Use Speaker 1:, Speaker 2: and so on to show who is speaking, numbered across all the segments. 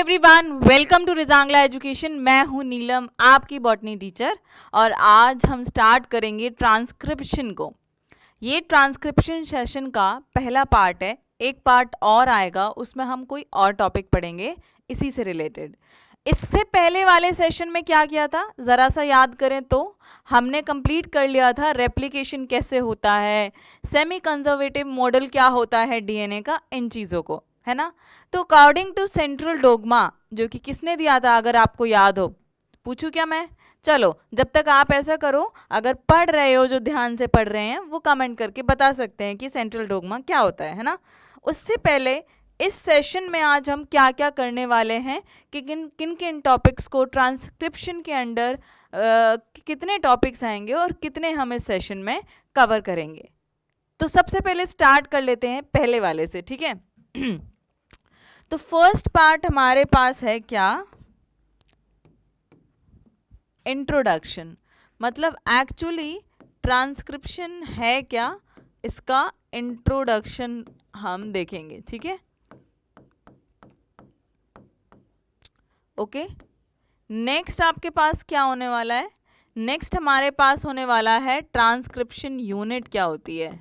Speaker 1: Everyone, welcome to Rezangla education. मैं हूं नीलम, आपकी बॉटनी टीचर, और आज हम स्टार्ट करेंगे ट्रांसक्रिप्शन को। ये ट्रांसक्रिप्शन सेशन का पहला पार्ट है। एक पार्ट और आएगा, उसमें हम कोई और टॉपिक पढ़ेंगे इसी से रिलेटेड। इससे पहले वाले सेशन में क्या किया था, ज़रा सा याद करें तो हमने कंप्लीट कर लिया था रेप्लिकेशन कैसे होता है, सेमी कंजर्वेटिव मॉडल क्या होता है डीएनए का, इन चीज़ों को, है ना। तो अकॉर्डिंग टू सेंट्रल डोगमा, जो कि किसने दिया था अगर आपको याद हो, पूछूं क्या मैं? चलो, जब तक आप ऐसा करो, अगर पढ़ रहे हो, जो ध्यान से पढ़ रहे हैं, वो कमेंट करके बता सकते हैं कि सेंट्रल डोगमा क्या होता है ना। उससे पहले इस सेशन में आज हम क्या क्या करने वाले हैं कि किन किन किन टॉपिक्स को ट्रांसक्रिप्शन के अंडर कितने टॉपिक्स आएंगे और कितने हम इस सेशन में कवर करेंगे। तो सबसे पहले स्टार्ट कर लेते हैं पहले वाले से, ठीक है। तो फर्स्ट पार्ट हमारे पास है क्या, इंट्रोडक्शन। मतलब एक्चुअली ट्रांसक्रिप्शन है क्या, इसका इंट्रोडक्शन हम देखेंगे, ठीक है। ओके, नेक्स्ट आपके पास क्या होने वाला है? नेक्स्ट हमारे पास होने वाला है ट्रांसक्रिप्शन यूनिट क्या होती है।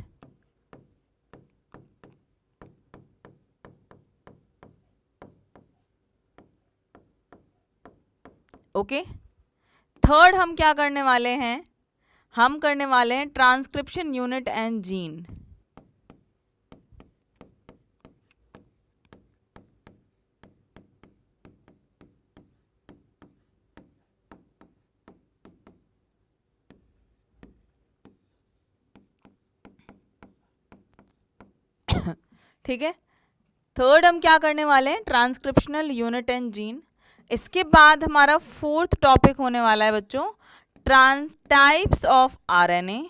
Speaker 1: ओके, थर्ड हम क्या करने वाले हैं, हम करने वाले हैं ट्रांसक्रिप्शन यूनिट एंड जीन। ठीक है, थर्ड हम क्या करने वाले हैं, ट्रांसक्रिप्शनल यूनिट एंड जीन। इसके बाद हमारा फोर्थ टॉपिक होने वाला है बच्चों, types of RNA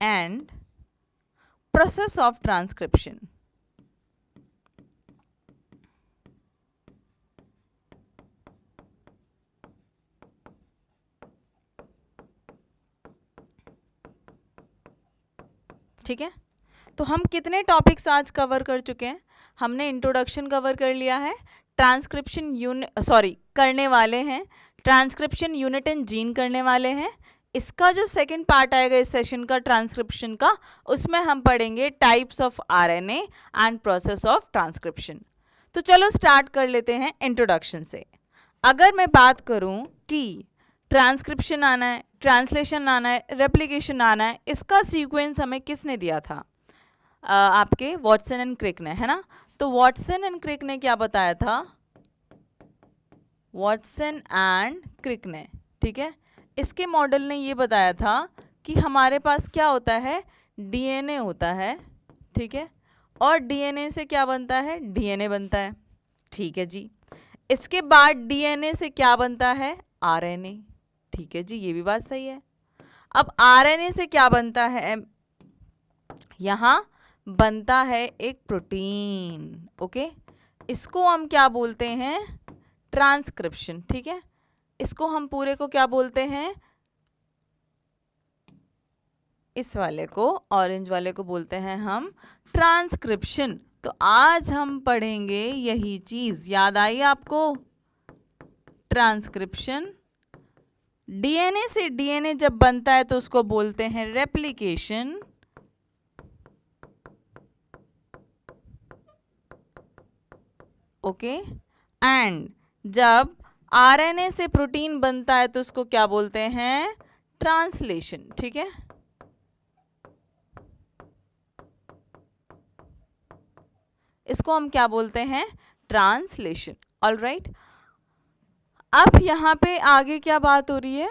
Speaker 1: and process of transcription. ठीक है, तो हम कितने टॉपिक्स आज कवर कर चुके हैं? हमने इंट्रोडक्शन कवर कर लिया है, ट्रांसक्रिप्शन यूनिट करने वाले हैं, ट्रांसक्रिप्शन यूनिट एंड जीन करने वाले हैं। इसका जो सेकंड पार्ट आएगा इस सेशन का ट्रांसक्रिप्शन का, उसमें हम पढ़ेंगे types of RNA and process of transcription. तो चलो स्टार्ट कर लेते हैं इंट्रोडक्शन से। अगर मैं बात करूं कि ट्रांसक्रिप्शन आना है, ट्रांसलेशन आना है, रेप्लिकेशन आना है, इसका सीक्वेंस हमें किसने दिया था? आपके वॉटसन एंड क्रिक ने, है ना। तो वॉटसन एंड क्रिक ने क्या बताया था? वॉटसन एंड क्रिक ने, ठीक है, इसके मॉडल ने ये बताया था कि हमारे पास क्या होता है, डीएनए होता है, ठीक है, और डीएनए से क्या बनता है, डीएनए बनता है, ठीक है जी। इसके बाद डीएनए से क्या बनता है, आरएनए, ठीक है जी, ये भी बात सही है। अब आरएनए से क्या बनता है, यहां बनता है एक प्रोटीन, ओके, इसको हम क्या बोलते हैं, ट्रांसक्रिप्शन, ठीक है। इसको हम पूरे को क्या बोलते हैं, इस वाले को, ऑरेंज वाले को बोलते हैं हम ट्रांसक्रिप्शन। तो आज हम पढ़ेंगे यही चीज, याद आई आपको, ट्रांसक्रिप्शन। डीएनए से डीएनए जब बनता है तो उसको बोलते हैं रेप्लिकेशन, ओके, एंड जब आरएनए से प्रोटीन बनता है तो उसको क्या बोलते हैं, ट्रांसलेशन, ठीक है। इसको हम क्या बोलते हैं, ट्रांसलेशन, ऑलराइट। अब यहाँ पे आगे क्या बात हो रही है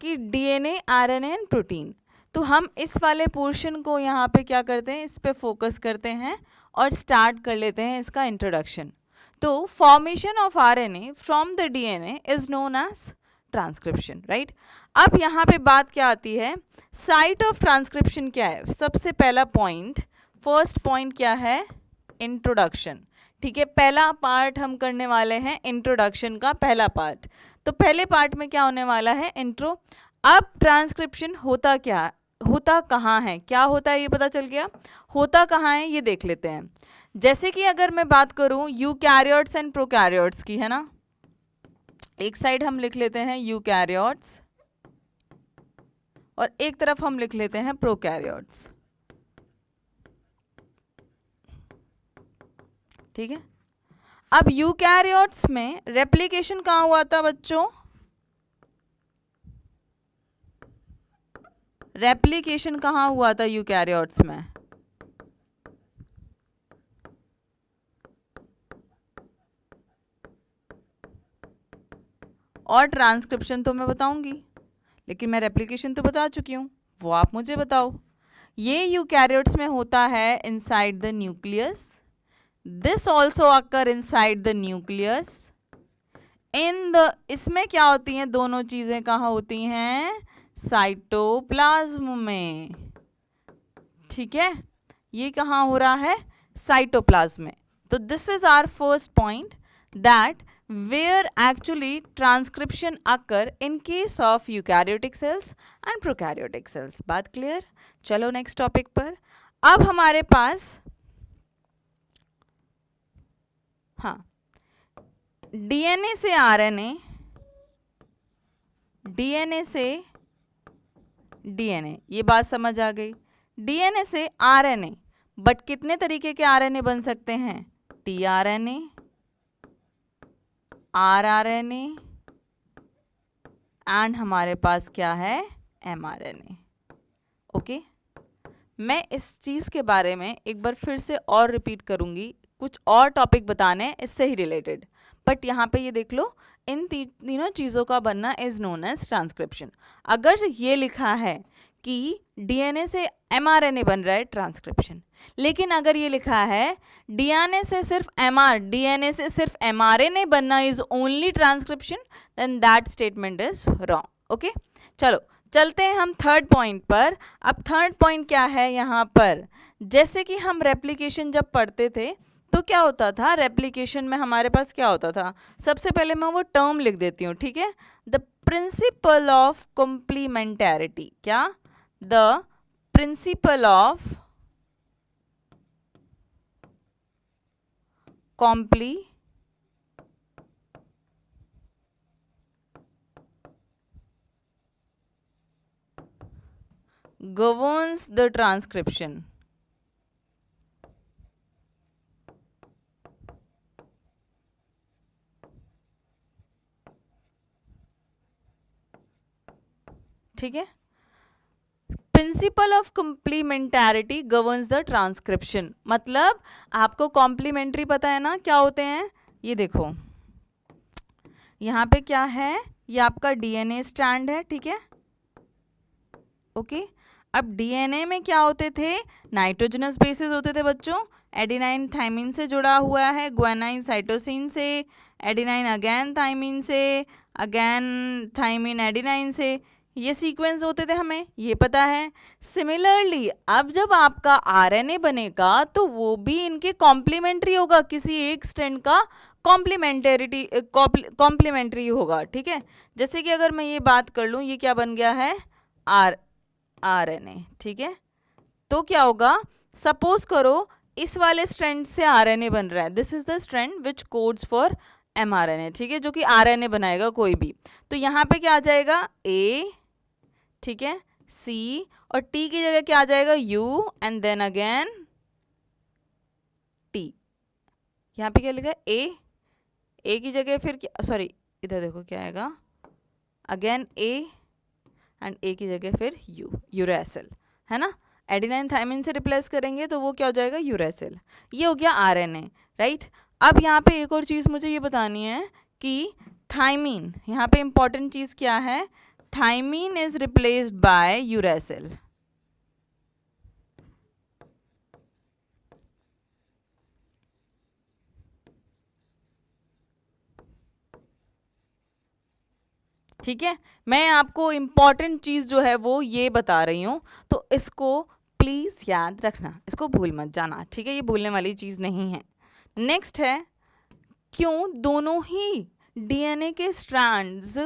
Speaker 1: कि डीएनए, आरएनए एंड प्रोटीन। तो हम इस वाले पोर्शन को यहाँ पे क्या करते हैं, इस पे फोकस करते हैं और स्टार्ट कर लेते हैं इसका इंट्रोडक्शन। तो formation of RNA from the DNA is known as transcription, right. अब यहाँ पे बात क्या आती है, साइट ऑफ ट्रांसक्रिप्शन क्या है? सबसे पहला पॉइंट, फर्स्ट पॉइंट क्या है, इंट्रोडक्शन, ठीक है। पहला पार्ट हम करने वाले हैं इंट्रोडक्शन का पहला पार्ट। तो पहले पार्ट में क्या होने वाला है, इंट्रो। अब ट्रांसक्रिप्शन होता कहाँ है, क्या होता है ये पता चल गया, होता कहाँ है ये देख लेते हैं। जैसे कि अगर मैं बात करूं यूकैरियोट्स एंड प्रोकैरियोट्स की, है ना, एक साइड हम लिख लेते हैं यूकैरियोट्स और एक तरफ हम लिख लेते हैं प्रोकैरियोट्स, ठीक है। अब यूकैरियोट्स में रेप्लिकेशन कहाँ हुआ था बच्चों, रेप्लिकेशन कहाँ हुआ था यूकैरियोट्स में, और ट्रांसक्रिप्शन तो मैं बताऊंगी, लेकिन मैं रेप्लिकेशन तो बता चुकी हूँ, वो आप मुझे बताओ। ये यूकैरियोट्स में होता है inside the nucleus, this also occur inside the nucleus, इसमें क्या होती हैं दोनों चीजें, कहाँ होती हैं, साइटोप्लाज्म में, ठीक है। ये कहाँ हो रहा है, साइटोप्लाज्म में। तो this is our first point that where actually transcription occur in case of eukaryotic cells and prokaryotic cells। बात क्लियर। चलो नेक्स्ट टॉपिक पर। अब हमारे पास हाँ डीएनए से आरएनए, डीएनए से डीएनए, ये बात समझ आ गई। डीएनए से आरएनए, बट कितने तरीके के आरएनए बन सकते हैं, टीआरएनए, आरआरएनए एंड हमारे पास क्या है, एमआरएनए। ओके, मैं इस चीज़ के बारे में एक बार फिर से और रिपीट करूंगी, कुछ और टॉपिक बताने इससे ही रिलेटेड, बट यहाँ पे ये देख लो, इन तीनों चीज़ों का बनना इज नोन एज ट्रांसक्रिप्शन। अगर ये लिखा है कि डीएनए से एमआरएनए बन रहा है, ट्रांसक्रिप्शन, लेकिन अगर ये लिखा है डीएनए से सिर्फ एमआरएनए बनना is only transcription, then that statement is wrong. Okay, चलो चलते हैं हम थर्ड पॉइंट पर। अब थर्ड पॉइंट क्या है यहाँ पर, जैसे कि हम रेप्लिकेशन जब पढ़ते थे तो क्या होता था, रेप्लिकेशन में हमारे पास क्या होता था, सबसे पहले मैं वो टर्म लिख देती हूँ, ठीक है, द प्रिंसिपल ऑफ कॉम्प्लीमेंटैरिटी, क्या, the principle of governs the transcription। ठीक है, principle of complementarity governs the transcription, मतलब आपको कॉम्प्लीमेंट्री पता है ना क्या होते हैं, ये देखो यहाँ पे क्या है, ये आपका डीएनए स्ट्रैंड है, ठीक है, ओके। अब डीएनए में क्या होते थे, नाइट्रोजनस बेसिस होते थे बच्चों, एडिनाइन थाइमिन से जुड़ा हुआ है, ग्वानाइन साइटोसिन से, एडिनाइन अगेन थाइमिन से, अगेन थाइमिन एडिनाइन से, ये सीक्वेंस होते थे, हमें ये पता है। सिमिलरली अब जब आपका आरएनए बनेगा तो वो भी इनके कॉम्प्लीमेंट्री होगा, किसी एक स्ट्रैंड का कॉम्प्लीमेंट्री होगा, ठीक है। जैसे कि अगर मैं ये बात कर लूँ, ये क्या बन गया है, आरएनए, ठीक है, तो क्या होगा, सपोज करो इस वाले स्ट्रैंड से आरएनए बन रहा है, this is the strand which codes for mRNA, ठीक है, जो कि आरएनए बनाएगा कोई भी, तो यहाँ पे क्या आ जाएगा, ए, ठीक है, सी, और टी की जगह क्या आ जाएगा, U, and then again T. यहाँ पे क्या लिखा है, ए की जगह फिर क्या, सॉरी इधर देखो क्या आएगा, अगेन ए एंड ए की जगह फिर यू, यूरेसिल, है ना, एडिनाइन थाइमिन से रिप्लेस करेंगे तो वो क्या हो जाएगा, यूरेसिल। ये हो गया आरएनए, राइट। अब यहाँ पे एक और चीज़ मुझे ये बतानी है कि थाइमिन, यहाँ पे इंपॉर्टेंट चीज़ क्या है, thymine is replaced by uracil, ठीक है। मैं आपको इंपॉर्टेंट चीज़ जो है वो ये बता रही हूँ, तो इसको प्लीज़ याद रखना, इसको भूल मत जाना, ठीक है, ये भूलने वाली चीज़ नहीं है। नेक्स्ट है, क्यों दोनों ही डीएनए के स्ट्रैंड्स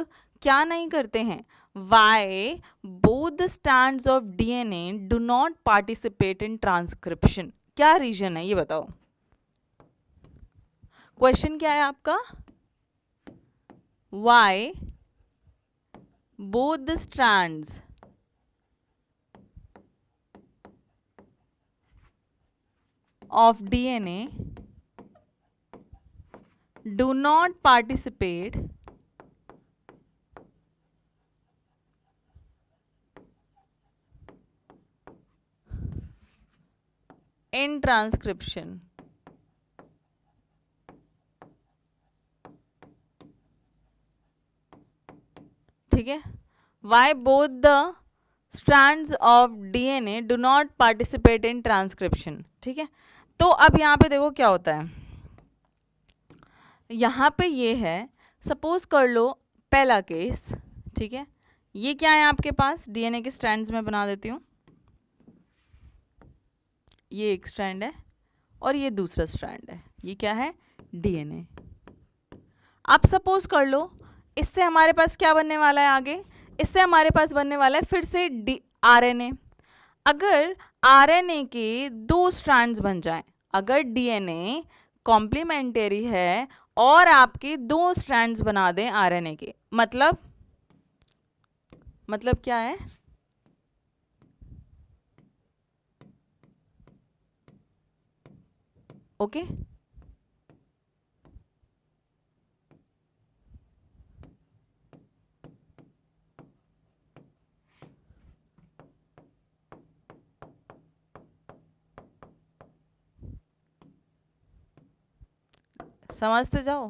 Speaker 1: क्या नहीं करते हैं, why both the strands of DNA do not participate in transcription? क्या रीजन है ये बताओ. क्वेश्चन क्या है आपका? Why both the strands of DNA do not participate in transcription? ठीक है. Why both the strands of DNA do not participate in transcription? ठीक है. तो अब यहाँ पे देखो क्या होता है. यहाँ पे ये है, सपोज कर लो पहला केस. ठीक है. ये क्या है आपके पास? डीएनए के स्ट्रैंड्स में बना देती हूँ. ये एक स्ट्रैंड है और ये दूसरा स्ट्रैंड है. ये क्या है? डीएनए. अब सपोज कर लो इससे हमारे पास क्या बनने वाला है आगे? इससे हमारे पास बनने वाला है फिर से आरएनए. अगर आरएनए के दो स्ट्रैंड्स बन जाएं, अगर डीएनए कॉम्प्लीमेंटरी है और आपके दो स्ट्रैंड्स बना दें आरएनए के, मतलब क्या है? ओके. समझते जाओ.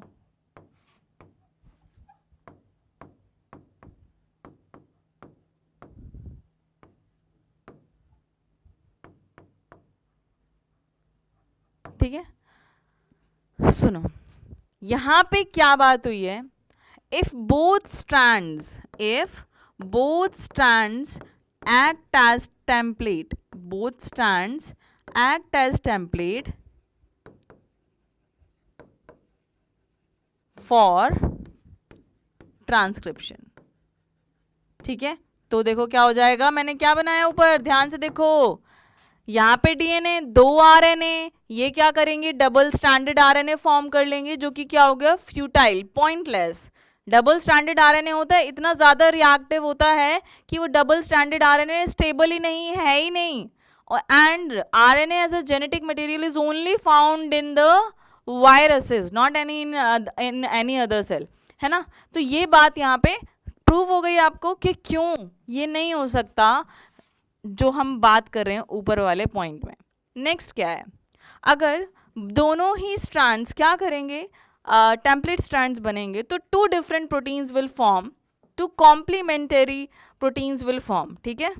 Speaker 1: ठीक है. सुनो, यहां पे क्या बात हुई है? if both strands act as template, both strands act as template for transcription. ठीक है. तो देखो क्या हो जाएगा. मैंने क्या बनाया ऊपर, ध्यान से देखो. यहाँ पे डीएनए, दो आरएनए, ये क्या करेंगे? डबल स्टैंडर्ड आरएनए फॉर्म कर लेंगे, जो कि क्या हो गया? Futile, pointless. Double standard RNA होता है, इतना ज्यादा रिएक्टिव होता है कि वो डबल स्टैंडर्ड आरएनए स्टेबल ही नहीं है ही नहीं. और and RNA as a genetic material is only found in the viruses, not any in any other cell. है ना. तो ये बात यहाँ पे प्रूव हो गई आपको कि क्यों ये नहीं हो सकता जो हम बात कर रहे हैं ऊपर वाले पॉइंट में. नेक्स्ट क्या है? अगर दोनों ही स्ट्रैंड्स क्या करेंगे? टेम्पलेट स्ट्रैंड्स बनेंगे तो two different proteins will form, two complementary proteins will form. ठीक है.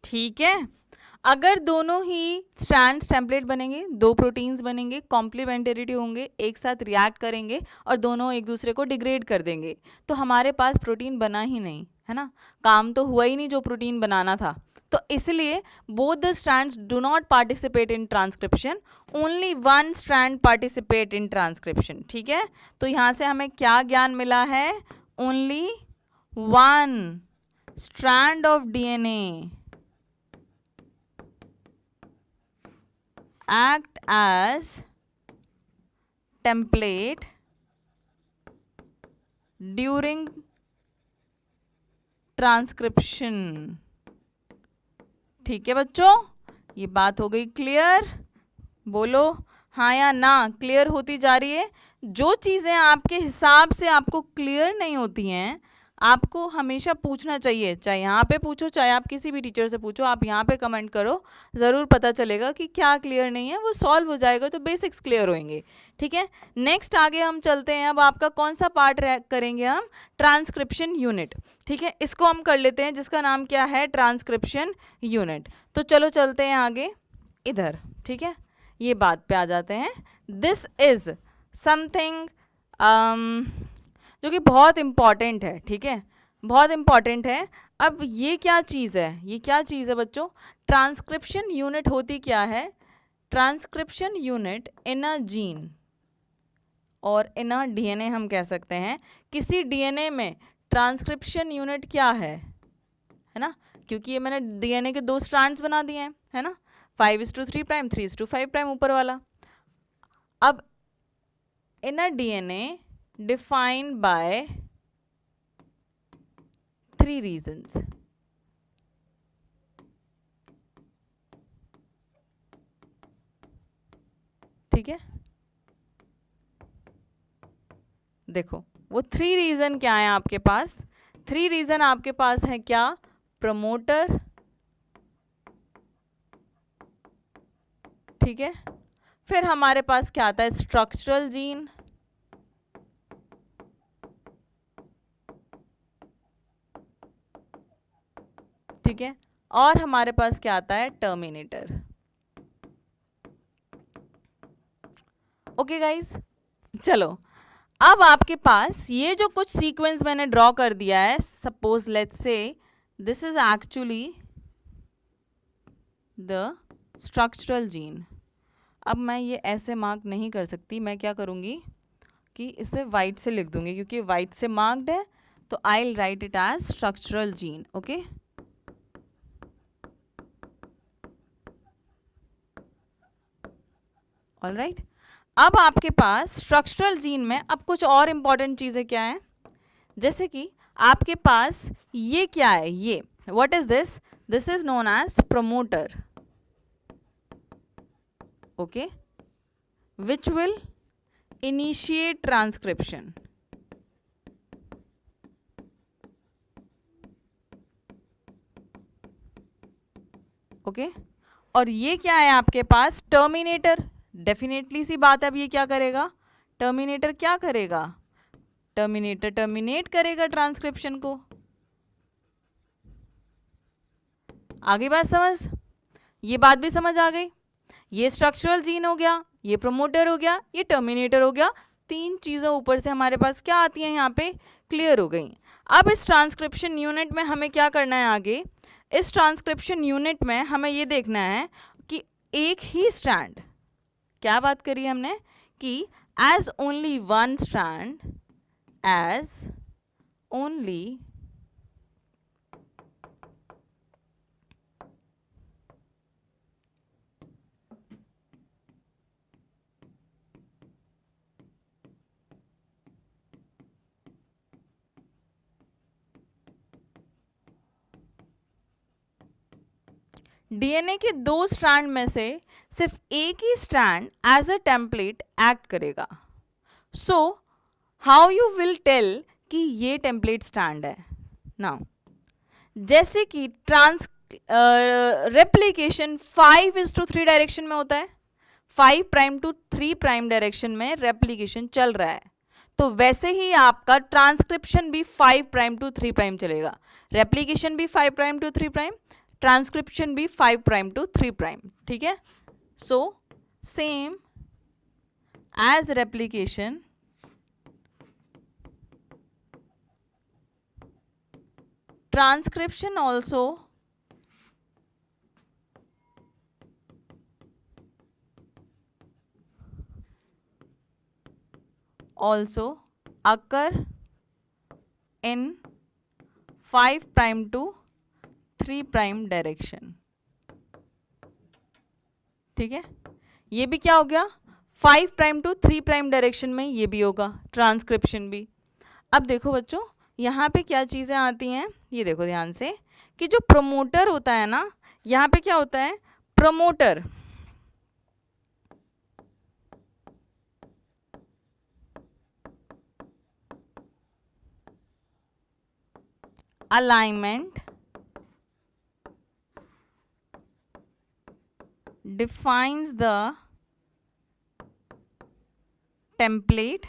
Speaker 1: ठीक है. अगर दोनों ही स्ट्रैंड्स टेम्पलेट बनेंगे, दो प्रोटीन्स बनेंगे, कॉम्प्लीमेंटरिटी होंगे, एक साथ रिएक्ट करेंगे और दोनों एक दूसरे को डिग्रेड कर देंगे, तो हमारे पास प्रोटीन बना ही नहीं. है ना. काम तो हुआ ही नहीं जो प्रोटीन बनाना था. तो इसलिए both the strands do not participate in transcription, only one strand participate in transcription. ठीक है. तो यहाँ से हमें क्या ज्ञान मिला है? Only one strand of DNA act as template during transcription. ठीक है बच्चों, ये बात हो गई क्लियर? बोलो हाँ या ना। क्लियर होती जा रही है? जो चीज़ें आपके हिसाब से आपको क्लियर नहीं होती हैं, आपको हमेशा पूछना चाहिए। चाहे यहाँ पे पूछो, चाहे आप किसी भी टीचर से पूछो, आप यहाँ पे कमेंट करो, ज़रूर पता चलेगा कि क्या क्लियर नहीं है। वो सॉल्व हो जाएगा तो बेसिक्स क्लियर होंगे। ठीक है, नेक्स्ट आगे हम चलते हैं। अब आपका कौन सा पार्ट करेंगे हम? Transcription unit. ठीक है, इसको हम कर लेते हैं, जिसका नाम क्या है? Transcription unit. तो चलो चलते हैं आगे इधर। ठीक है, ये बात पे आ जाते हैं। दिस इज समथिंग जो कि बहुत इम्पॉर्टेंट है। ठीक है, बहुत इम्पॉर्टेंट है। अब ये क्या चीज़ है? ये क्या चीज़ है बच्चों? ट्रांसक्रिप्शन यूनिट होती क्या है? Transcription unit in a gene और इन अ डीएनए हम कह सकते हैं। किसी डीएनए में ट्रांसक्रिप्शन यूनिट क्या है ना? क्योंकि ये मैंने डीएनए के 2 स्ट्रैंड्स बना दिए हैं, है ना? 5:3 प्राइम, 3:5 प्राइम ऊपर वाला। अब in a DNA defined by 3 regions. ठीक है, देखो वो 3 रीजन क्या है आपके पास? 3 रीजन आपके पास है क्या? प्रमोटर, ठीक है, फिर हमारे पास क्या आता है? स्ट्रक्चरल जीन, ठीक है, और हमारे पास क्या आता है? टर्मिनेटर। ओके गाइस, चलो अब आपके पास ये जो कुछ सीक्वेंस मैंने ड्रॉ कर दिया है, suppose let's say this is actually the structural gene. अब मैं ये ऐसे मार्क नहीं कर सकती, मैं क्या करूँगी कि इसे वाइट से लिख दूंगी, क्योंकि वाइट से मार्क्ड है, तो I will write it as structural gene. Okay, alright. अब आपके पास स्ट्रक्चरल जीन में अब कुछ और इंपॉर्टेंट चीज़ें क्या हैं? जैसे कि आपके पास ये क्या है? ये what is this? This is known as promoter, okay, which will initiate transcription. Okay, और ये क्या है आपके पास? टर्मिनेटर। डेफिनेटली सी बात है, अब ये क्या करेगा? टर्मिनेटर क्या करेगा? टर्मिनेटर टर्मिनेट करेगा ट्रांसक्रिप्शन को। आगे बात समझ? ये बात भी समझ आ गई? ये स्ट्रक्चरल जीन हो गया, ये प्रमोटर हो गया, ये टर्मिनेटर हो गया। 3 चीज़ें ऊपर से हमारे पास क्या आती हैं यहाँ पे? क्लियर हो गई। अब इस ट्रांसक्रिप्शन यूनिट में हमें क्या करना है आगे? इस ट्रांसक्रिप्शन यूनिट में हमें ये देखना है कि एक ही स्ट्रैंड, क्या बात करी हमने? कि as only one strand, as only DNA के 2 स्ट्रैंड में से सिर्फ एक ही strand as a template act करेगा। So how you will tell कि ये टेम्पलेट स्ट्रैंड है? नाउ जैसे कि रेप्लिकेशन 5:3 डायरेक्शन में होता है, 5 प्राइम टू 3 प्राइम डायरेक्शन में रेप्लिकेशन चल रहा है, तो वैसे ही आपका ट्रांसक्रिप्शन भी 5 प्राइम टू 3 प्राइम चलेगा। रेप्लिकेशन भी 5 प्राइम टू 3 प्राइम, ट्रांसक्रिप्शन भी 5 प्राइम टू 3 प्राइम। ठीक है, so same as replication, transcription also occur in 5 prime to 3 prime direction। ठीक है, ये भी क्या हो गया? 5 प्राइम टू 3 प्राइम डायरेक्शन में ये भी होगा ट्रांसक्रिप्शन भी। अब देखो बच्चों, यहाँ पे क्या चीज़ें आती हैं, ये देखो ध्यान से कि जो प्रोमोटर होता है ना, यहाँ पे क्या होता है, promoter alignment defines the template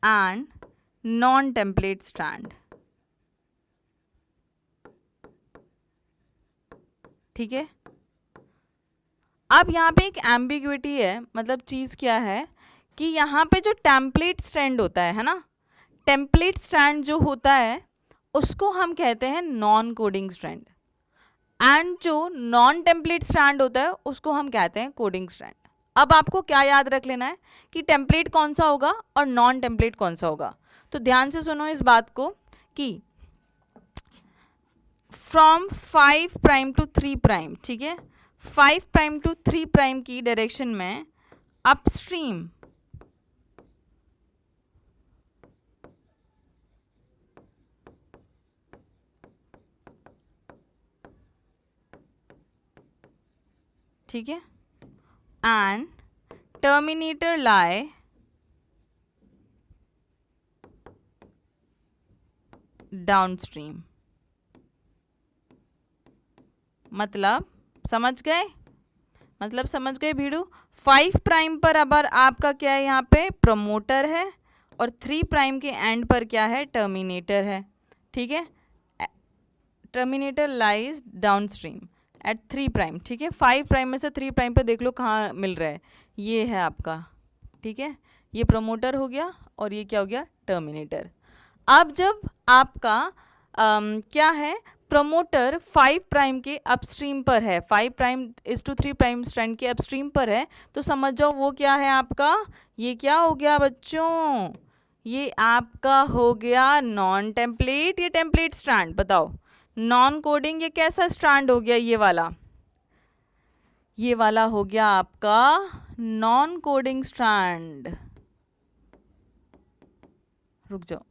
Speaker 1: and non-template strand। ठीक है, अब यहाँ पे एक एम्बिग्विटी है, मतलब चीज़ क्या है कि यहाँ पे जो टेम्पलेट स्ट्रैंड होता है ना, टेम्पलेट स्ट्रैंड जो होता है उसको हम कहते हैं नॉन कोडिंग स्ट्रैंड, एंड जो नॉन टेम्पलेट स्ट्रैंड होता है उसको हम कहते हैं कोडिंग स्ट्रैंड। अब आपको क्या याद रख लेना है कि टेम्पलेट कौन सा होगा और नॉन टेम्पलेट कौन सा होगा। तो ध्यान से सुनो इस बात को कि फ्रॉम 5 प्राइम टू 3 प्राइम, ठीक है, 5 प्राइम टू 3 प्राइम की डायरेक्शन में अपस्ट्रीम ठीक है, एंड टर्मिनेटर लाई डाउनस्ट्रीम। मतलब समझ गए, मतलब समझ गए भीड़ू। 5 प्राइम पर अब आपका क्या है, यहाँ पे प्रमोटर है, और 3 प्राइम के एंड पर क्या है, टर्मिनेटर है। ठीक है, terminator lies downstream at 3 prime. ठीक है, 5 प्राइम में से 3 प्राइम पे देख लो कहाँ मिल रहा है, ये है आपका। ठीक है, ये प्रमोटर हो गया और ये क्या हो गया, टर्मिनेटर। अब जब आपका क्या है, प्रमोटर 5 प्राइम के अपस्ट्रीम पर है, 5 prime is to 3 prime strand के अपस्ट्रीम पर है, तो समझ जाओ वो क्या है आपका, ये क्या हो गया बच्चों, ये आपका हो गया नॉन टेम्पलेट या टेम्पलेट स्ट्रैंड, बताओ। नॉन कोडिंग ये कैसा स्ट्रैंड हो गया, ये वाला हो गया आपका नॉन कोडिंग स्ट्रैंड। रुक जाओ,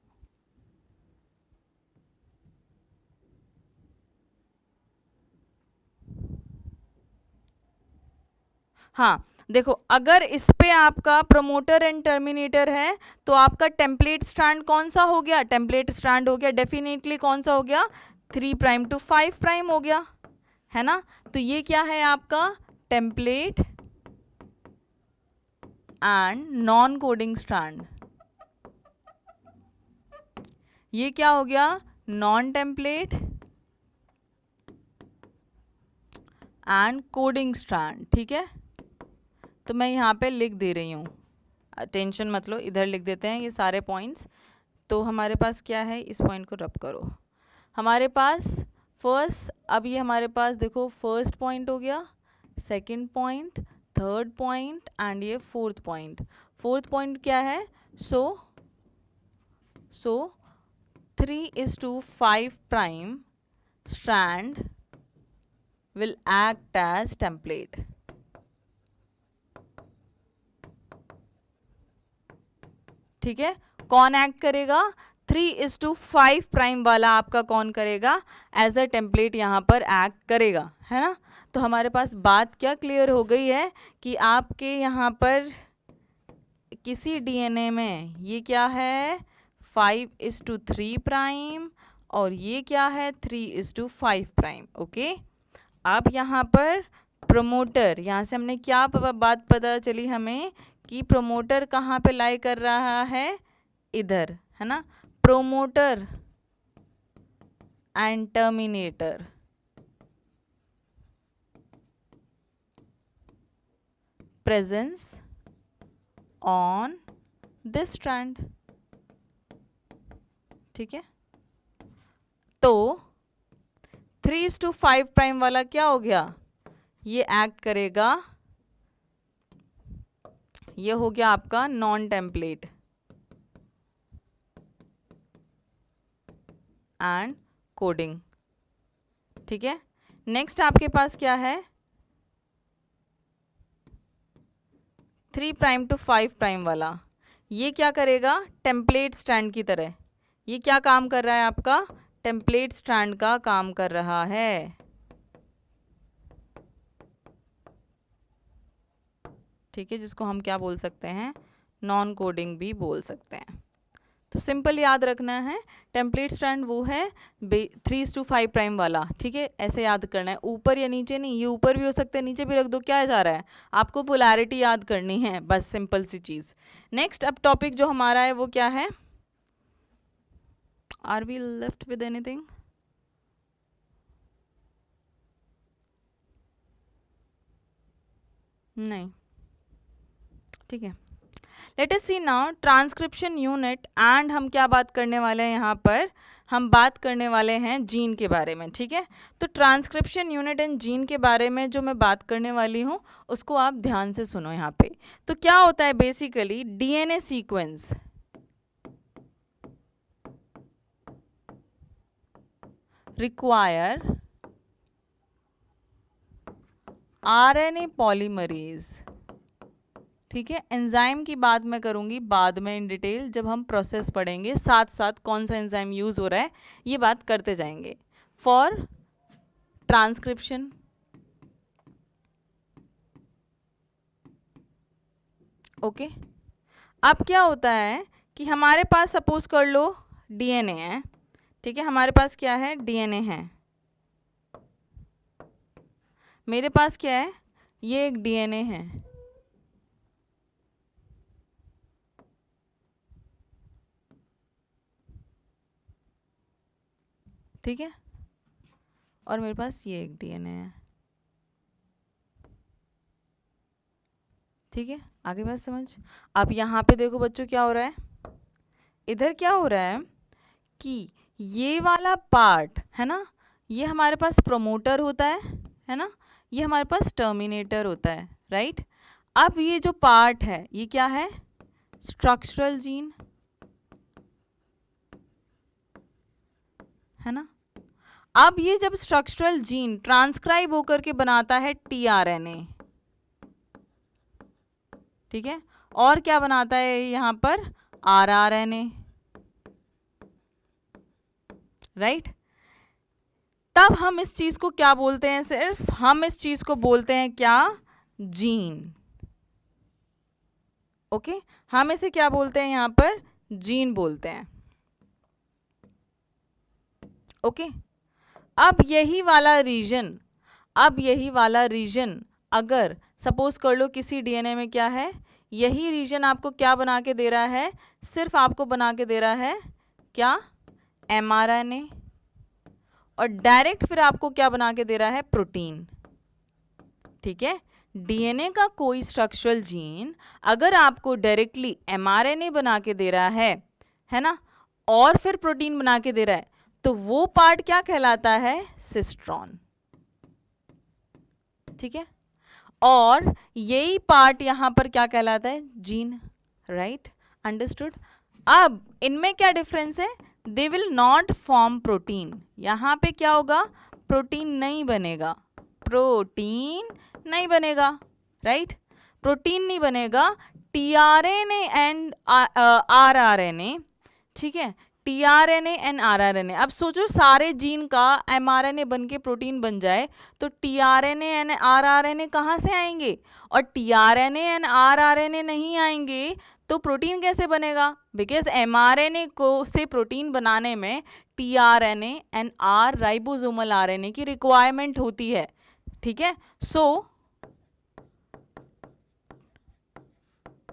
Speaker 1: हाँ देखो, अगर इस पे आपका प्रमोटर एंड टर्मिनेटर है तो आपका टेम्पलेट स्ट्रैंड कौन सा हो गया, टेम्पलेट स्ट्रैंड हो गया डेफिनेटली कौन सा हो गया, 3 प्राइम टू 5 प्राइम हो गया, है ना। तो ये क्या है आपका template and non coding strand. ये क्या हो गया, non template and coding strand. ठीक है, तो मैं यहाँ पे लिख दे रही हूँ, टेंशन मत लो, इधर लिख देते हैं ये सारे पॉइंट्स। तो हमारे पास क्या है, इस पॉइंट को रब करो, हमारे पास फर्स्ट, अब ये हमारे पास देखो फर्स्ट पॉइंट हो गया, second point, third point and ये फोर्थ पॉइंट। फोर्थ पॉइंट क्या है, सो 3:5 prime strand will act as template। ठीक है, कौन एक्ट करेगा, 3:5 प्राइम वाला आपका कौन करेगा, एज अ टेम्पलेट यहाँ पर एक्ट करेगा, है ना। तो हमारे पास बात क्या क्लियर हो गई है कि आपके यहाँ पर किसी डीएनए में ये क्या है 5:3 प्राइम और ये क्या है 3:5 प्राइम। ओके, अब यहाँ पर प्रोमोटर, यहाँ से हमने क्या बात पता चली हमें कि प्रोमोटर कहाँ पे लाई कर रहा है, इधर, है ना। Promoter and terminator presence on this strand. ठीक है, तो 3:5 प्राइम वाला क्या हो गया, ये एक्ट करेगा, ये हो गया आपका नॉन टेम्पलेट एंड कोडिंग। ठीक है, नेक्स्ट आपके पास क्या है, 3' to 5' वाला, ये क्या करेगा? टेम्पलेट स्ट्रैंड की तरह। ये क्या काम कर रहा है? आपका टेम्पलेट स्ट्रैंड का काम कर रहा है। ठीक है, जिसको हम क्या बोल सकते हैं? नॉन कोडिंग भी बोल सकते हैं। तो सिंपल याद रखना है, टेम्पलेट स्ट्रैंड वो है 3:5' वाला। ठीक है, ऐसे याद करना है, ऊपर या नीचे नहीं। ये ऊपर भी हो सकता है, नीचे भी रख दो, क्या जा रहा है? आपको पोलैरिटी याद करनी है, बस सिंपल सी चीज़। नेक्स्ट अब टॉपिक जो हमारा है वो क्या है? Are we left with anything? नहीं, ठीक है। Let us see now transcription unit, and हम क्या बात करने वाले हैं यहाँ पर? हम बात करने वाले हैं जीन के बारे में। ठीक है, तो ट्रांसक्रिप्शन यूनिट एंड जीन के बारे में जो मैं बात करने वाली हूँ उसको आप ध्यान से सुनो यहाँ पे। तो क्या होता है basically? DNA sequence require RNA polymerase. ठीक है, एंजाइम की बात मैं करूंगी बाद में इन डिटेल, जब हम प्रोसेस पढ़ेंगे साथ साथ कौन सा एंजाइम यूज हो रहा है ये बात करते जाएंगे। For transcription, okay. अब क्या होता है कि हमारे पास सपोज कर लो डीएनए है। ठीक है, हमारे पास क्या है? डीएनए है। मेरे पास क्या है? ये एक डीएनए है। ठीक है, और मेरे पास ये एक डीएनए है। ठीक है, आगे बात समझ। अब यहाँ पे देखो बच्चों क्या हो रहा है, इधर क्या हो रहा है कि ये वाला पार्ट है ना, ये हमारे पास प्रोमोटर होता है ना, ये हमारे पास टर्मिनेटर होता है, राइट। अब ये जो पार्ट है ये क्या है? स्ट्रक्चरल जीन है ना। अब ये जब स्ट्रक्चरल जीन ट्रांसक्राइब होकर के बनाता है टीआरएनए, ठीक है, और क्या बनाता है यहाँ पर? RRNA, right. तब हम इस चीज को क्या बोलते हैं? सिर्फ हम इस चीज को बोलते हैं क्या? जीन। ओके, हम इसे क्या बोलते हैं यहाँ पर? जीन बोलते हैं। ओके, अब यही वाला रीजन अगर सपोज कर लो किसी डीएनए में क्या है, यही रीजन आपको क्या बना के दे रहा है? सिर्फ आपको बना के दे रहा है क्या? एमआरएनए, और डायरेक्ट फिर आपको क्या बना के दे रहा है? प्रोटीन। ठीक है, डीएनए का कोई स्ट्रक्चरल जीन अगर आपको डायरेक्टली एमआरएनए बना के दे रहा है ना, और फिर प्रोटीन बना के दे रहा है, तो वो पार्ट क्या कहलाता है? सिस्ट्रॉन। ठीक है, और यही पार्ट यहां पर क्या कहलाता है? Gene, right, understood. अब इनमें क्या डिफरेंस है? They will not form protein. यहां पे क्या होगा? प्रोटीन नहीं बनेगा, प्रोटीन नहीं बनेगा, राइट, प्रोटीन नहीं बनेगा। टीआरएनए एंड आरआरएनए, ठीक है, टीआरएनए एंड आरआरएनए। अब सोचो सारे जीन का एमआरएनए बन के प्रोटीन बन जाए तो टीआरएनए एंड आरआरएनए कहाँ से आएंगे? और टीआरएनए एंड आरआरएनए नहीं आएंगे तो प्रोटीन कैसे बनेगा? बिकॉज एमआरएनए को से प्रोटीन बनाने में tRNA and r ribosomal RNA की रिक्वायरमेंट होती है। ठीक है, so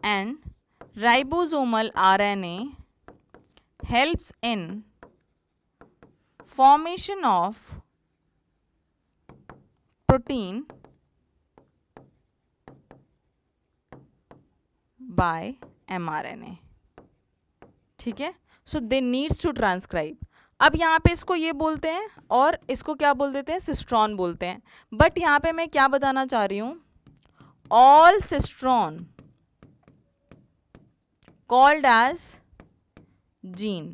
Speaker 1: and ribosomal RNA helps in formation of protein by mRNA। ठीक है, so they needs to transcribe। अब यहाँ पे इसको ये बोलते हैं और इसको क्या बोल देते हैं? सिस्ट्रॉन बोलते हैं। बट यहाँ पे मैं क्या बताना चाह रही हूँ? All cistron called as gene,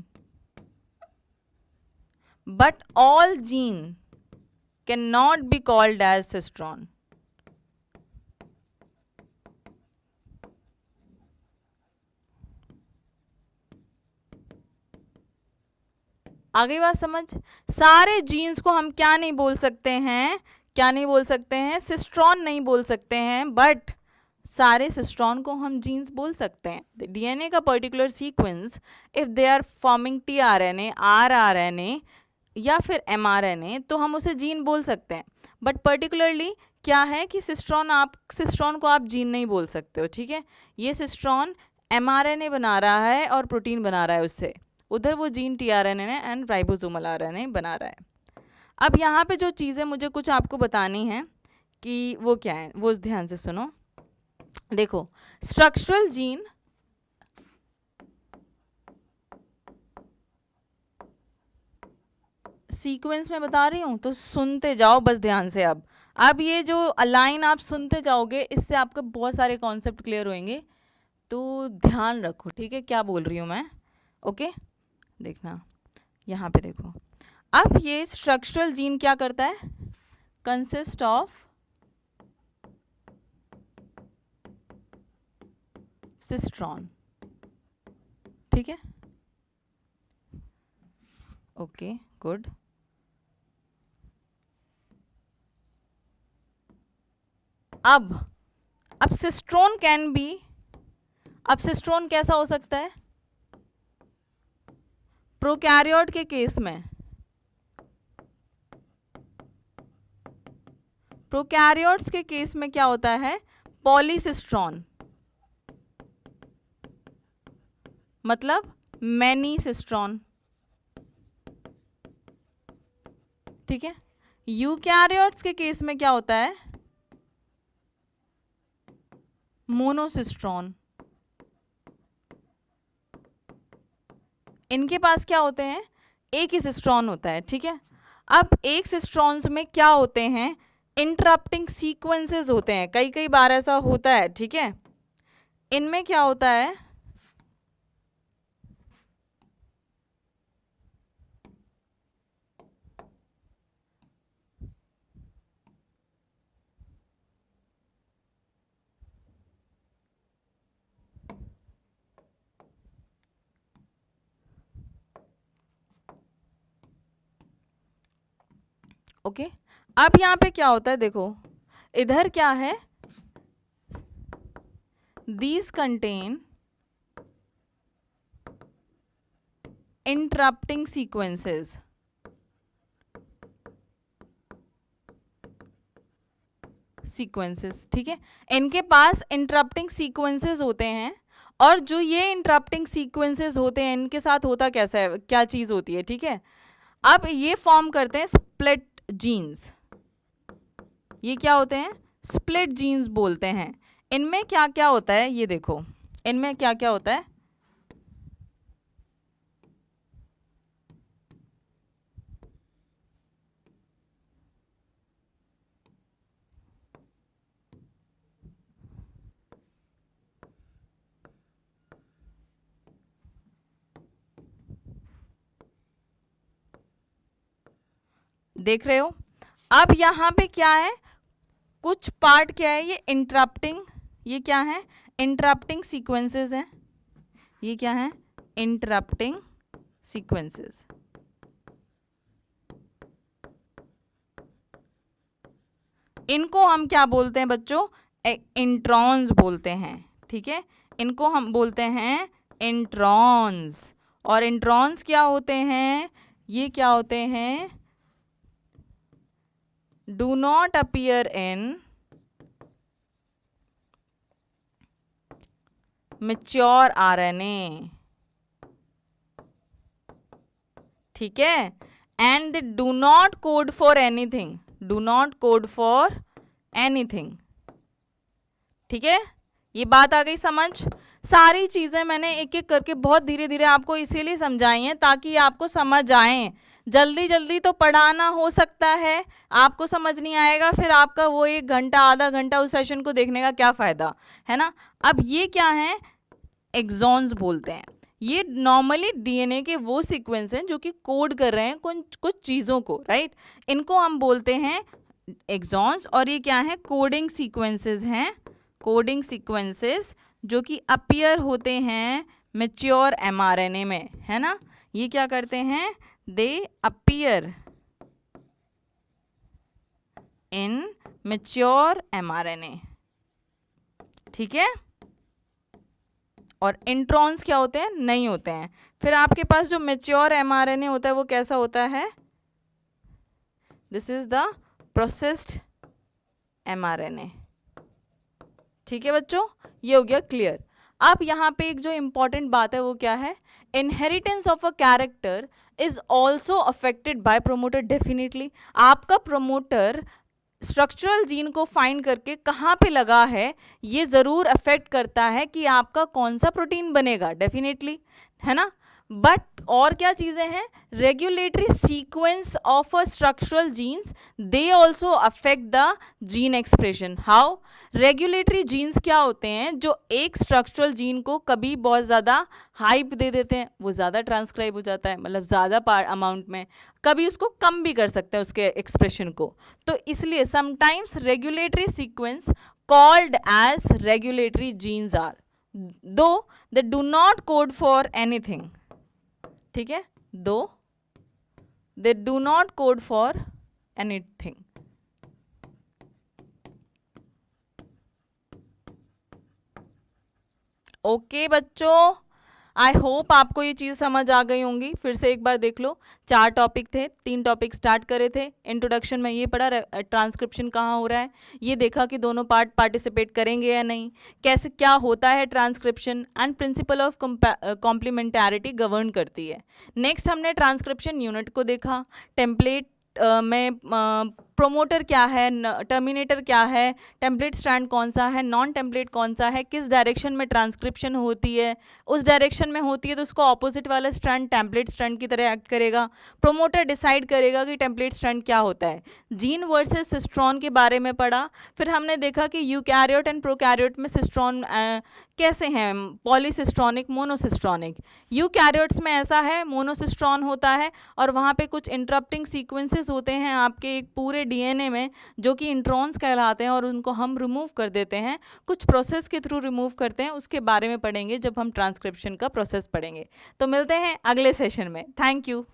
Speaker 1: but all gene cannot be called as cistron। आ गई बात समझ? सारे जीन्स को हम क्या नहीं बोल सकते हैं, क्या नहीं बोल सकते हैं, सिस्ट्रॉन नहीं बोल सकते हैं, बट सारे सिस्ट्रॉन को हम जीन्स बोल सकते हैं। डीएनए का particular sequence if they are forming tRNA, rRNA या फिर एमआरएनए, तो हम उसे जीन बोल सकते हैं। बट पर्टिकुलरली क्या है कि सिस्ट्रॉन को आप जीन नहीं बोल सकते हो, ठीक है। ये सिस्ट्रॉन एमआरएनए बना रहा है और प्रोटीन बना रहा है उससे, उधर वो gene tRNA and ribosomal RNA बना रहा है। अब यहाँ पे जो चीज़ें मुझे कुछ आपको बतानी है कि वो क्या है, वो ध्यान से सुनो। देखो, स्ट्रक्चरल जीन सीक्वेंस में बता रही हूँ, तो सुनते जाओ बस ध्यान से। अब ये जो लाइन आप सुनते जाओगे, इससे आपके बहुत सारे कॉन्सेप्ट क्लियर होंगे, तो ध्यान रखो, ठीक है, क्या बोल रही हूँ मैं। ओके, देखना यहाँ पे देखो। अब ये स्ट्रक्चरल जीन क्या करता है, कंसिस्ट ऑफ सिस्ट्रॉन, ठीक है। Okay, good. अब सिस्ट्रोन कैन बी, अब सिस्ट्रोन कैसा हो सकता है, प्रोकैरियोट के केस में, प्रोकैरियोट्स के केस में क्या होता है, पॉलीसिस्ट्रॉन, मतलब मैनी सिस्ट्रॉन, ठीक है। यूकैरियोट्स के केस में क्या होता है, मोनोसिस्ट्रॉन। इनके पास क्या होते हैं, एक ही सिस्ट्रॉन होता है, ठीक है। अब एक सिस्ट्रॉन्स में क्या होते हैं, इंटरप्टिंग सीक्वेंसेस होते हैं, कई कई बार ऐसा होता है, ठीक है। इनमें क्या होता है, ओके। अब यहाँ पे क्या होता है, देखो इधर क्या है, these contain interrupting sequences, ठीक है। इनके पास इंटरप्टिंग सीक्वेंसेस होते हैं, और जो ये इंटरप्टिंग सीक्वेंसेस होते हैं, इनके साथ होता कैसा है, क्या चीज़ होती है, ठीक है। अब ये फॉर्म करते हैं स्प्लिट जीन्स, ये क्या होते हैं, स्प्लिट जीन्स बोलते हैं। इनमें क्या क्या होता है, ये देखो, इनमें क्या क्या होता है, देख रहे हो। अब यहाँ पे क्या है, कुछ पार्ट क्या है, ये इंटरप्टिंग, ये क्या है, इंटरप्टिंग सीक्वेंसेस हैं, ये क्या है, इंटरप्टिंग सीक्वेंसेस। इनको हम क्या बोलते हैं बच्चों, इंट्रॉन्स बोलते हैं, ठीक है। इनको हम बोलते हैं इंट्रॉन्स। और इंट्रॉन्स क्या होते हैं, ये क्या होते हैं, do not appear in mature RNA, ठीक है, and they do not code for anything, do not code for anything, ठीक है। ये बात आ गई समझ। सारी चीज़ें मैंने एक एक करके बहुत धीरे धीरे आपको इसीलिए समझाई हैं ताकि आपको समझ आए। जल्दी जल्दी तो पढ़ाना हो सकता है, आपको समझ नहीं आएगा, फिर आपका वो 1 घंटा आधा घंटा उस सेशन को देखने का क्या फ़ायदा, है ना। अब ये क्या है, एक्सॉन्स बोलते हैं। ये नॉर्मली डीएनए के वो सीक्वेंस हैं जो कि कोड कर रहे हैं कुछ चीज़ों को, राइट। इनको हम बोलते हैं एक्सॉन्स। और ये क्या है, कोडिंग सीक्वेंसेस हैं, कोडिंग सीक्वेंसेस जो कि अपीयर होते हैं मैच्योर एमआरएनए में, है ना। ये क्या करते हैं, दे अपीयर इन मैच्योर mRNA, ठीक है। और इंट्रॉन्स क्या होते हैं, नहीं होते हैं। फिर आपके पास जो मैच्योर mRNA होता है वो कैसा होता है, this is the processed mRNA, ठीक है बच्चों, ये हो गया क्लियर। अब यहाँ पे एक जो इंपॉर्टेंट बात है वो क्या है, inheritance of a character is also affected by promoter. Definitely आपका प्रोमोटर स्ट्रक्चरल जीन को फाइंड करके कहाँ पे लगा है ये ज़रूर अफेक्ट करता है कि आपका कौन सा प्रोटीन बनेगा, डेफिनेटली, है ना। बट और क्या चीज़ें हैं, regulatory sequence of a structural genes they also affect the gene expression. How, regulatory genes क्या होते हैं, जो एक स्ट्रक्चरल जीन को कभी बहुत ज़्यादा हाइप दे देते हैं, वो ज़्यादा ट्रांसक्राइब हो जाता है, मतलब ज़्यादा अमाउंट में, कभी उसको कम भी कर सकते हैं उसके एक्सप्रेशन को। तो इसलिए sometimes regulatory sequence called as regulatory genes are, though they do not code for anything, ठीक है, though they do not code for anything. Okay बच्चों, आई होप आपको ये चीज़ समझ आ गई होंगी। फिर से एक बार देख लो, 4 टॉपिक थे, 3 टॉपिक स्टार्ट करे थे। इंट्रोडक्शन में ये पढ़ा ट्रांसक्रिप्शन कहाँ हो रहा है, ये देखा कि दोनों पार्ट पार्टिसिपेट करेंगे या नहीं, कैसे क्या होता है transcription, and principle of complementarity govern करती है। नेक्स्ट हमने ट्रांसक्रिप्शन यूनिट को देखा, टेम्पलेट में प्रोमोटर क्या है, टर्मिनेटर क्या है, टेम्पलेट स्ट्रैंड कौन सा है, नॉन टेम्पलेट कौन सा है, किस डायरेक्शन में ट्रांसक्रिप्शन होती है, उस डायरेक्शन में होती है तो उसको ऑपोजिट वाला स्ट्रैंड टेम्पलेट स्ट्रैंड की तरह एक्ट करेगा। प्रोमोटर डिसाइड करेगा कि टेम्पलेट स्ट्रैंड क्या होता है। जीन वर्सेस सिस्ट्रॉन के बारे में पढ़ा। फिर हमने देखा कि यूकैरियोट एंड प्रोकैरियोट में सिस्ट्रॉन कैसे हैं, पॉलीसिस्ट्रॉनिक, मोनोसिस्ट्रॉनिक। यूकैरियोट्स में ऐसा है, मोनोसिस्ट्रॉन होता है और वहाँ पे कुछ इंटरप्टिंग सीक्वेंसेस होते हैं आपके एक पूरे डीएनए में, जो कि इंट्रॉन्स कहलाते हैं, और उनको हम रिमूव कर देते हैं, कुछ प्रोसेस के थ्रू रिमूव करते हैं। उसके बारे में पढ़ेंगे जब हम ट्रांसक्रिप्शन का प्रोसेस पढ़ेंगे। तो मिलते हैं अगले सेशन में। Thank you.